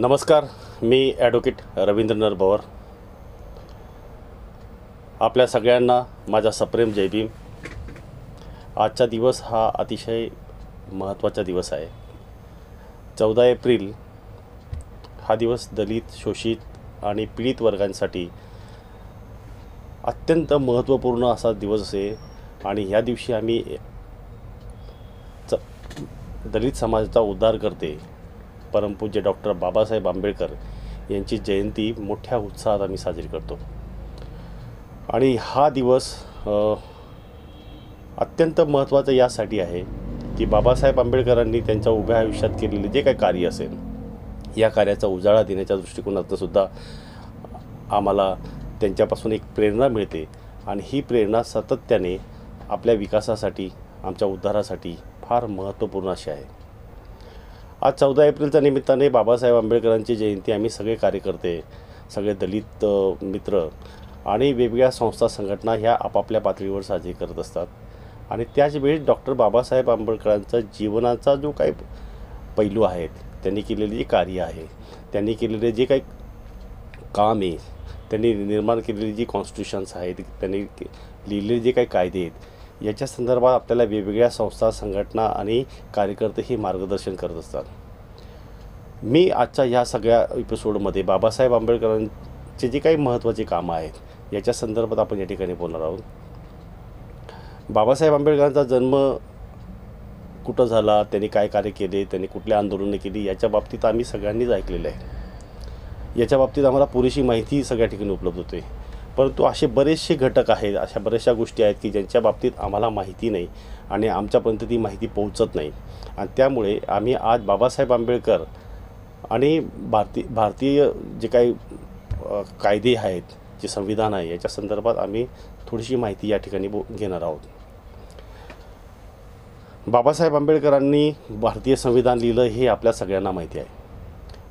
नमस्कार, मी ॲडव्होकेट रवींद्र नरभवर. आपल्या सगळ्यांना माझा सप्रेम जय भीम. आजचा दिवस हा अतिशय महत्त्वाचा दिवस आहे. 14 एप्रिल हा दिवस दलित, शोषित आणि पीडित वर्गांसाठी अत्यंत महत्त्वपूर्ण असा दिवस आहे. आणि ह्या दिवशी आम्ही दलित समाजाचा उद्धार करते परमपूज्य डॉक्टर बाबासाहेब आंबेडकर यांची जयंती मोठ्या उत्साहात आम्ही साजरी करतो. आणि हा दिवस अत्यंत महत्त्वाचा यासाठी आहे की बाबासाहेब आंबेडकरांनी त्यांच्या उभ्या आयुष्यात केलेले जे काही कार्य असेल या कार्याचा उजाळा देण्याच्या दृष्टिकोनातून सुद्धा आम्हाला त्यांच्यापासून एक प्रेरणा मिळते. आणि ही प्रेरणा सातत्याने आपल्या विकासासाठी, आमच्या उद्धारासाठी फार महत्त्वपूर्ण अशी आहे. आज 14 एप्रिलच्या निमित्ताने बाबासाहेब आंबेडकरांची जयंती आम्ही सगळे कार्यकर्ते, सगळे दलित मित्र आणि वेगवेगळ्या संस्था, संघटना ह्या आपापल्या पातळीवर साजरी करत असतात. आणि त्याचवेळी डॉक्टर बाबासाहेब आंबेडकरांचा जीवनाचा जो काही पैलू आहेत, त्यांनी केलेली जी कार्य आहे, त्यांनी केलेले जे काही काम आहे, त्यांनी निर्माण केलेली जी कॉन्स्टिट्यूशन्स आहेत, त्यांनी लिहिलेले जे काही कायदे आहेत, याच्या संदर्भात आपल्याला वेगवेगळ्या संस्था, संघटना आणि कार्यकर्ते हे मार्गदर्शन करत असतात. मी आजच्या ह्या सगळ्या एपिसोडमध्ये बाबासाहेब आंबेडकरांचे जे काही महत्त्वाचे कामं आहेत याच्या संदर्भात आपण या ठिकाणी बोलणार आहोत. बाबासाहेब आंबेडकरांचा जन्म कुठं झाला, त्यांनी काय कार्य केले, त्यांनी कुठल्या आंदोलने केली, याच्या बाबतीत आम्ही सगळ्यांनीच ऐकलेलं आहे. याच्या बाबतीत आम्हाला पुरेशी माहिती सगळ्या ठिकाणी उपलब्ध होते. परंतु असे बरेचसे घटक आहेत, अशा बऱ्याचशा गोष्टी आहेत की ज्यांच्या बाबतीत आम्हाला माहिती नाही आणि आमच्यापर्यंत ती माहिती पोहोचत नाही. आणि त्यामुळे आम्ही आज बाबासाहेब आंबेडकर आणि भारतीय जे काही कायदे आहेत, जे संविधान आहे, याच्या संदर्भात आम्ही थोडीशी माहिती या ठिकाणी घेणार आहोत. बाबासाहेब आंबेडकरांनी भारतीय संविधान लिहिलं हे आपल्या सगळ्यांना माहिती आहे.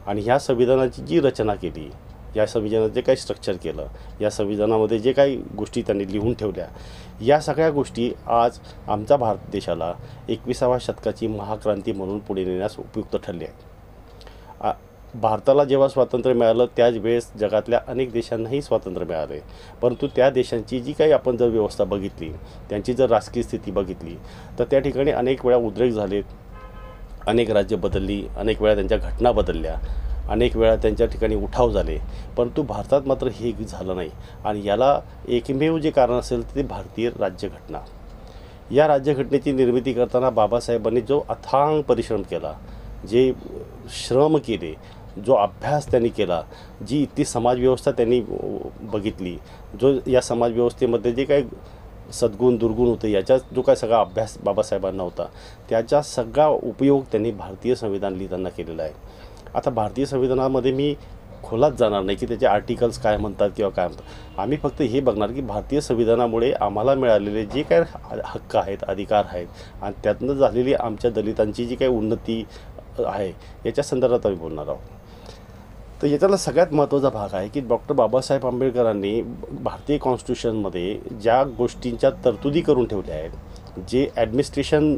आणि ह्या संविधानाची जी रचना केली, या संविधानात जे काही स्ट्रक्चर केलं, या संविधानामध्ये जे काही गोष्टी त्यांनी लिहून ठेवल्या, या सगळ्या गोष्टी आज आमच्या भारत देशाला 21व्या शतकाची महाक्रांती म्हणून पुढे नेण्यास उपयुक्त ठरले आहेत. भारताला जेव्हा स्वातंत्र्य मिळालं त्याच वेळेस जगातल्या अनेक देशांनाही स्वातंत्र्य मिळाले. परंतु त्या देशांची जी काही आपण जर व्यवस्था बघितली, त्यांची जर राजकीय स्थिती बघितली, तर त्या ठिकाणी अनेक वेळा उद्रेक झालेत, अनेक राज्य बदलली, अनेक वेळा त्यांच्या घटना बदलल्या, अनेक वेळा त्यांच्या ठिकाणी उठाव झाले. परंतु भारतात मात्र हे झालं नाही. आणि याला एकमेव जे कारण असेल ते भारतीय राज्यघटना. या राज्यघटनेची निर्मिती करताना बाबासाहेबांनी जो अथांग परिश्रम केला, जे श्रम केले, जो अभ्यास त्यांनी केला, जी ती समाजव्यवस्था त्यांनी बघितली, जो या समाजव्यवस्थेमध्ये जे काही सद्गुण दुर्गुण होते, याचा जो काय सगळा अभ्यास बाबासाहेबांना होता, त्याचा सगळा उपयोग त्यांनी भारतीय संविधान लिहिताना केलेला आहे. आता भारतीय संविधानामध्ये मी खोलात जाणार नाही की त्याचे आर्टिकल्स काय म्हणतात किंवा काय म्हणतात. आम्ही फक्त हे बघणार की भारतीय संविधानामुळे आम्हाला मिळालेले जे काही हक्क आहेत, अधिकार आहेत, आणि त्यातनं झालेली आमच्या दलितांची जी काही उन्नती आहे याच्या संदर्भात आम्ही बोलणार आहोत. तर याच्यातला सगळ्यात महत्त्वाचा भाग आहे की डॉक्टर बाबासाहेब आंबेडकरांनी भारतीय कॉन्स्टिट्यूशनमध्ये ज्या गोष्टींच्या तरतुदी करून ठेवल्या आहेत, जे ॲडमिनिस्ट्रेशन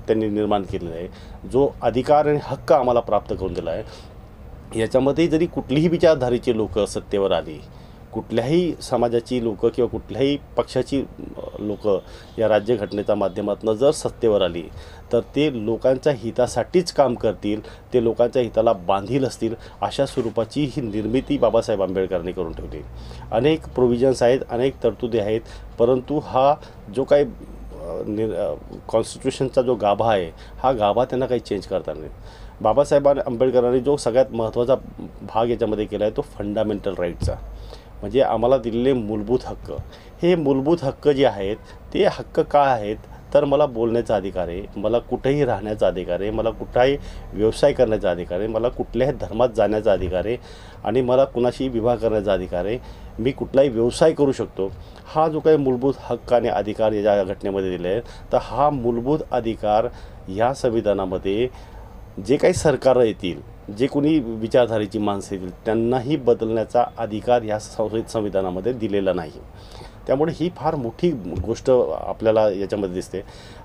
त्यांनी निर्माण केलेलं आहे, जो अधिकार आणि हक्क आम्हाला प्राप्त करून दिला आहे, याच्यामध्ये जरी कुठलीही विचारधारेची लोक सत्तेवर आली, कुठल्याही समाजाची लोक किंवा कुठल्याही पक्षाची लोक या राज्यघटनेच्या माध्यमातून जर सत्तेवर आली, तर ते लोकांच्या हितासाठीच काम करतील, ते लोकांच्या हिताला बांधील असतील, अशा स्वरूपाची ही निर्मिती बाबासाहेब आंबेडकरांनी करून ठेवली. अनेक प्रोव्हिजन्स आहेत, अनेक तरतुदी आहेत, परंतु हा जो काही कॉन्स्टिट्यूशनचा जो गाभा आहे, हा गाभा त्यांना काही चेंज करता नाही. बाबासाहेब आंबेडकरांनी जो सगळ्यात महत्त्वाचा भाग याच्यामध्ये केला आहे तो फंडामेंटल राईटचा, म्हणजे आम्हाला दिलेले मूलभूत हक्क. हे मूलभूत हक्क जे आहेत ते हक्क काय आहेत, तर मला बोलण्याचा अधिकार आहे, मला कुठेही राहण्याचा अधिकार आहे, मला कुठलाही व्यवसाय करण्याचा अधिकार आहे, मला कुठल्याही धर्मात जाण्याचा अधिकार आहे, आणि मला कुणाशी विवाह करण्याचा अधिकार आहे, मी कुठलाही व्यवसाय करू शकतो. हा जो काही मूलभूत हक्क आणि अधिकार या घटनेमध्ये दिले आहेत, तर हा मूलभूत अधिकार या संविधानामध्ये जे काही सरकारं येतील, जे कोणी विचारधारेची माणसं येतील, त्यांनाही बदलण्याचा अधिकार या संविधानामध्ये दिलेला नाही. त्यामुळे ही फार मोठी गोष्ट आपल्याला याच्यामध्ये दिसते.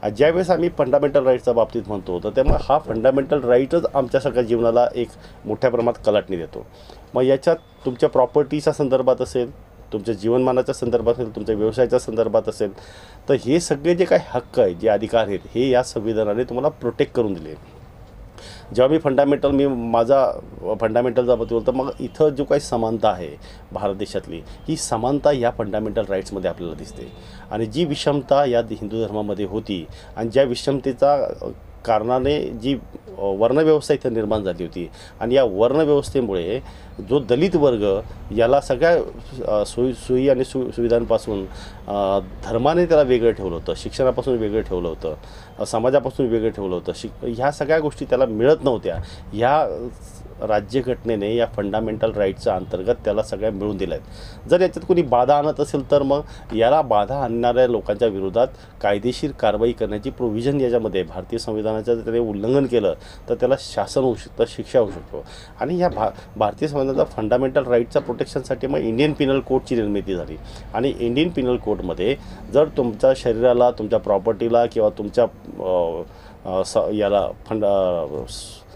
ज्यावेळेस आम्ही फंडामेंटल राईट्सच्या बाबतीत म्हणतो तर त्यामुळे हा फंडामेंटल राईटच आमच्या सगळ्या जीवनाला एक मोठ्या प्रमाणात कलाटणी देतो. मग याच्यात तुमच्या प्रॉपर्टीच्या संदर्भात असेल, तुमच्या जीवनमानाच्या संदर्भात असेल, तुमच्या व्यवसायाच्या संदर्भात असेल, तर हे सगळे जे काही हक्क आहेत, जे अधिकार आहेत, हे या संविधानाने तुम्हाला प्रोटेक्ट करून दिले. जेव्हा माझा फंडामेंटलचा बद्दल तर मग इथं जो काही समानता आहे भारत देशातली, ही समानता या फंडामेंटल राईट्समध्ये आपल्याला दिसते. आणि जी विषमता या हिंदू धर्मामध्ये होती आणि ज्या विषमतेचा कारणाने जी वर्णव्यवस्था इथं निर्माण झाली होती आणि या वर्णव्यवस्थेमुळे जो दलित वर्ग याला सगळ्या सोयी आणि सुविधांपासून धर्माने त्याला वेगळं ठेवलं होतं, शिक्षणापासून वेगळं ठेवलं होतं, समाजापासून वेगळं ठेवलं होतं, ह्या सगळ्या गोष्टी त्याला मिळत नव्हत्या. ह्या राज्यघटनेने या फंडामेंटल राईटच्या अंतर्गत त्याला सगळ्या मिळून दिल्या आहेत. जर याच्यात कोणी बाधा आणत असेल तर मग याला बाधा आणणाऱ्या लोकांच्या विरोधात कायदेशीर कारवाई करण्याची प्रोव्हिजन याच्यामध्ये भारतीय संविधानाचं जर त्याने उल्लंघन केलं तर त्याला शासन होऊ शकतं, शिक्षा होऊ शकतो. आणि या भारतीय संविधानाचा फंडामेंटल राईटच्या प्रोटेक्शनसाठी मग इंडियन पिनल कोडची निर्मिती झाली. आणि इंडियन पिनल कोडमध्ये जर तुमच्या शरीराला, तुमच्या प्रॉपर्टीला किंवा तुमच्या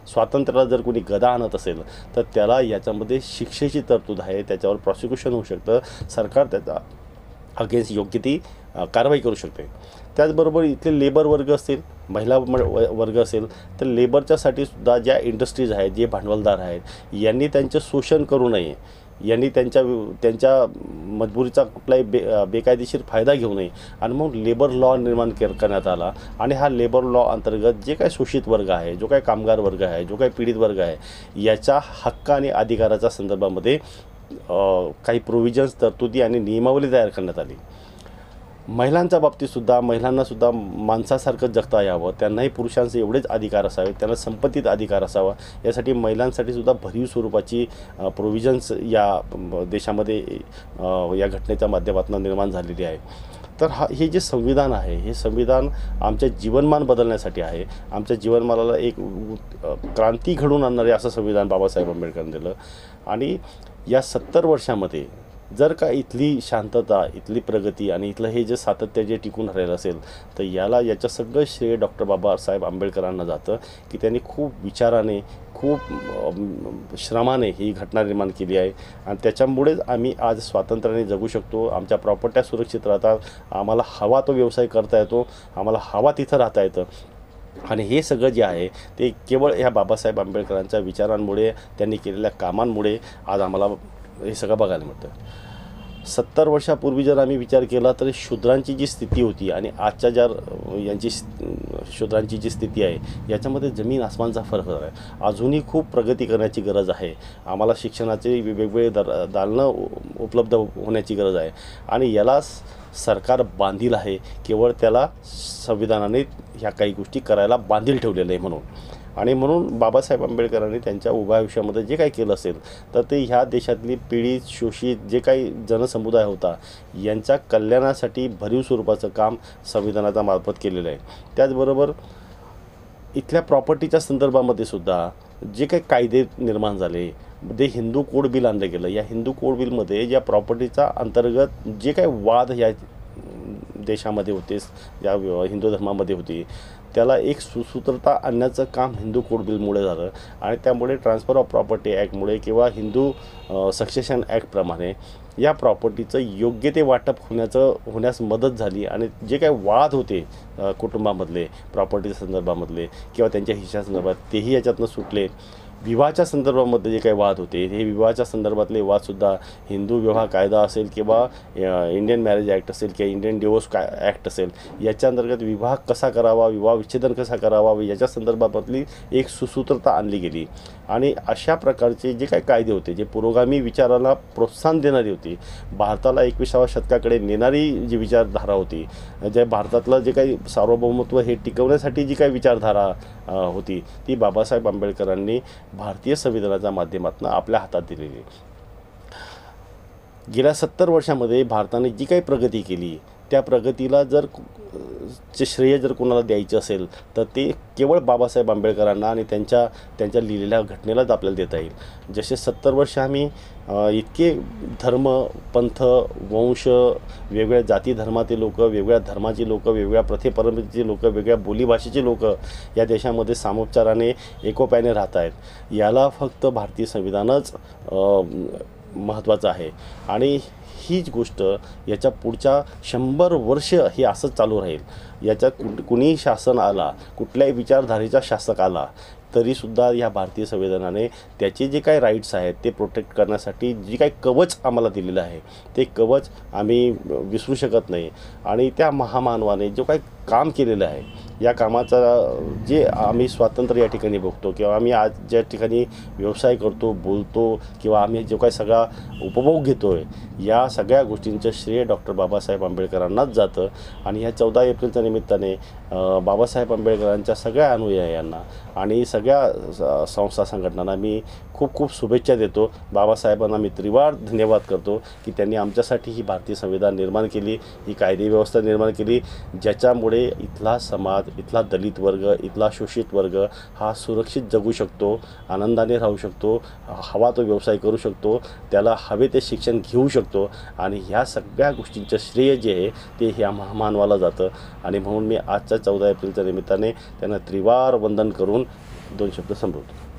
स्वातंत्र्याला जर कोणी गदा आणत असेल तर त्याला याच्यामध्ये शिक्षेची तरतूद आहे, त्याच्यावर प्रॉसिक्युशन होऊ शकतं, सरकार त्याचा अगेन्स्ट योग्य ती कारवाई करू शकते. त्याचबरोबर इथले लेबर वर्ग असतील, महिला वर्ग असेल, तर लेबरच्यासाठी सुद्धा ज्या इंडस्ट्रीज आहेत, जे भांडवलदार आहेत, यांनी त्यांचं शोषण करू नये, यांनी त्यांच्या मजबुरीचा कुठलाही बेकायदेशीर फायदा घेऊ नये. आणि मग लेबर लॉ निर्माण करण्यात आला. आणि हा लेबर लॉ अंतर्गत जे काही शोषित वर्ग आहे, जो काही कामगार वर्ग आहे, जो काही पीडित वर्ग आहे, याच्या हक्क आणि अधिकाराच्या संदर्भामध्ये काही प्रोव्हिजन्स, तरतुदी आणि नियमावली तयार करण्यात आली. महिलांच्या बाबतीतसुद्धा महिलांनासुद्धा माणसासारखं जगता यावं, त्यांनाही पुरुषांचे एवढेच अधिकार असावेत, त्यांना संपत्तीत अधिकार असावा, यासाठी महिलांसाठी सुद्धा भरीव स्वरूपाची प्रोव्हिजन्स या देशामध्ये या घटनेच्या माध्यमातून निर्माण झालेली आहे. तर हे जे संविधान आहे, हे संविधान आमच्या जीवनमान बदलण्यासाठी आहे. आमच्या जीवनमानाला एक क्रांती घडवून आणणारे असं संविधान बाबासाहेब आंबेडकरांनी दिलं. आणि या 70 वर्षामध्ये जर का इथली शांतता, इथली प्रगती आणि इथलं हे जे सातत्य जे टिकून राहिलं असेल तर याचं सगळं श्रेय डॉक्टर बाबासाहेब आंबेडकरांना जातं की त्यांनी खूप विचाराने, खूप श्रमाने ही घटना निर्माण केली आहे. आणि त्याच्यामुळेच आम्ही आज स्वातंत्र्याने जगू शकतो, आमच्या प्रॉपर्ट्या सुरक्षित राहतात, आम्हाला हवा तो व्यवसाय करता येतो, आम्हाला हवा तिथं राहता येतं. आणि हे सगळं जे आहे ते केवळ ह्या बाबासाहेब आंबेडकरांच्या विचारांमुळे, त्यांनी केलेल्या कामांमुळे आज आम्हाला हे सगळं बघायला मिळतं. 70 वर्षापूर्वी जर आम्ही विचार केला तर शूद्रांची जी स्थिती होती आणि आजच्या ज्या शूद्रांची जी स्थिती आहे याच्यामध्ये जमीन आसमानचा फरक आहे. अजूनही खूप प्रगती करण्याची गरज आहे. आम्हाला शिक्षणाचे वेगवेगळे दालनं उपलब्ध होण्याची गरज आहे. आणि याला सरकार बांधील आहे, केवळ त्याला संविधानाने ह्या काही गोष्टी करायला बांधील ठेवलेलं आहे म्हणून. आणि म्हणून बाबासाहेब आंबेडकरांनी त्यांच्या उभ्या आयुष्यामध्ये जे काही केलं असेल तर ते ह्या देशातली पीडित, शोषित जे काही जनसमुदाय होता यांच्या कल्याणासाठी भरीव स्वरूपाचं काम संविधानाच्या मार्फत केलेलं आहे. त्याचबरोबर इथल्या प्रॉपर्टीच्या संदर्भामध्ये सुद्धा जे काही कायदे निर्माण झाले, ते हिंदू कोड बिल आणलं गेलं. या हिंदू कोड बिलमध्ये या प्रॉपर्टीच्या अंतर्गत जे काही वाद या देशामध्ये होते, या हिंदू धर्मामध्ये होती, त्याला एक सुसूत्रता आणण्याचं काम हिंदू कोड बिलमुळे झालं. आणि त्यामुळे ट्रान्सफर ऑफ प्रॉपर्टी ॲक्टमुळे किंवा हिंदू सक्सेशन ॲक्टप्रमाणे या प्रॉपर्टीचं योग्य ते वाटप होण्यास मदत झाली. आणि जे काही वाद होते कुटुंबामधले, प्रॉपर्टीच्या संदर्भामधले किंवा त्यांच्या हिश्श्यासंदर्भात, तेही याच्यातनं सुटले. विवाहाच्या संदर्भामध्ये जे काही वाद होते, हे विवाहाच्या संदर्भातले वादसुद्धा हिंदू विवाह कायदा असेल किंवा इंडियन मॅरेज ॲक्ट असेल किंवा इंडियन डिवोर्स ॲक्ट असेल, याच्या अंतर्गत विवाह कसा करावा, विवाह विच्छेदन कसा करावा, याच्या संदर्भातली एक सुसूत्रता आणली गेली. आणि अशा प्रकारचे जे काही कायदे होते, जे पुरोगामी विचाराला प्रोत्साहन देणारी होती, भारताला 21व्या शतकाकडे नेणारी जी विचारधारा होती, जे भारतातलं जे काही सार्वभौमत्व हे टिकवण्यासाठी जी काही विचारधारा होती, ती बाबासाहेब आंबेडकरांनी भारतीय संविधानाच्या माध्यमातून आपल्या हातात दिलेली. गेल्या 70 वर्षामध्ये भारताने जी काही प्रगती केली, त्या प्रगतीला जर चे श्रेय जर कोणाला द्यायचं असेल तर ते केवळ बाबासाहेब आंबेडकरांना आणि त्यांच्या लिहिलेल्या घटनेलाच आपल्याला देता येईल. जसे 70 वर्ष आम्ही इतके धर्म, पंथ, वंश, वेगवेगळ्या जाती धर्मातील लोक, वेगवेगळ्या धर्माची लोक, वेगवेगळ्या प्रथेपरंपरेची लोक, वेगळ्या बोलीभाषेची लोक या देशामध्ये सामोपचाराने एकोप्याने राहत आहेत. याला फक्त भारतीय संविधानच महत्त्वाचं आहे. आणि हीच गोष्ट याच्या पुढच्या 100 वर्ष हे असंच चालू राहील. याच्यात कुणीही शासन आला, कुठल्याही विचारधारेचा शासक आला तरीसुद्धा या भारतीय संविधानाने त्याचे जे काही राईट्स आहेत ते प्रोटेक्ट करण्यासाठी जी काही कवच आम्हाला दिलेलं आहे ते कवच आम्ही विसरू शकत नाही. आणि त्या महामानवाने जो काही काम केलेलं आहे या कामाचा जे आम्ही स्वातंत्र्य या ठिकाणी बघतो किंवा आम्ही आज ज्या ठिकाणी व्यवसाय करतो, बोलतो किंवा आम्ही जो काही सगळा उपभोग घेतो आहे या सगळ्या गोष्टींचं श्रेय डॉक्टर बाबासाहेब आंबेडकरांनाच जातं. आणि ह्या 14 एप्रिलच्या निमित्ताने बाबासाहेब आंबेडकरांच्या सगळ्या अनुयायांना आणि सगळ्या संस्था संघटनांना मी खूप खूप शुभेच्छा देतो. बाबासाहेबांना मी त्रिवार धन्यवाद करतो की त्यांनी आमच्यासाठी ही भारतीय संविधान निर्माण केली, ही कायदे व्यवस्था निर्माण केली, ज्याच्यामुळे इथला समाज, इथला दलित वर्ग, इथला शोषित वर्ग हा सुरक्षित जगू शकतो, आनंदाने राहू शकतो, हवा तो व्यवसाय करू शकतो, त्याला हवे ते शिक्षण घेऊ शकतो. आणि ह्या सगळ्या गोष्टींचं श्रेय जे आहे ते ह्या महामानवाला जातं. आणि म्हणून मी आजच्या 14 एप्रिलच्या निमित्ताने त्यांना त्रिवार वंदन करून 2 शब्द संपवतो.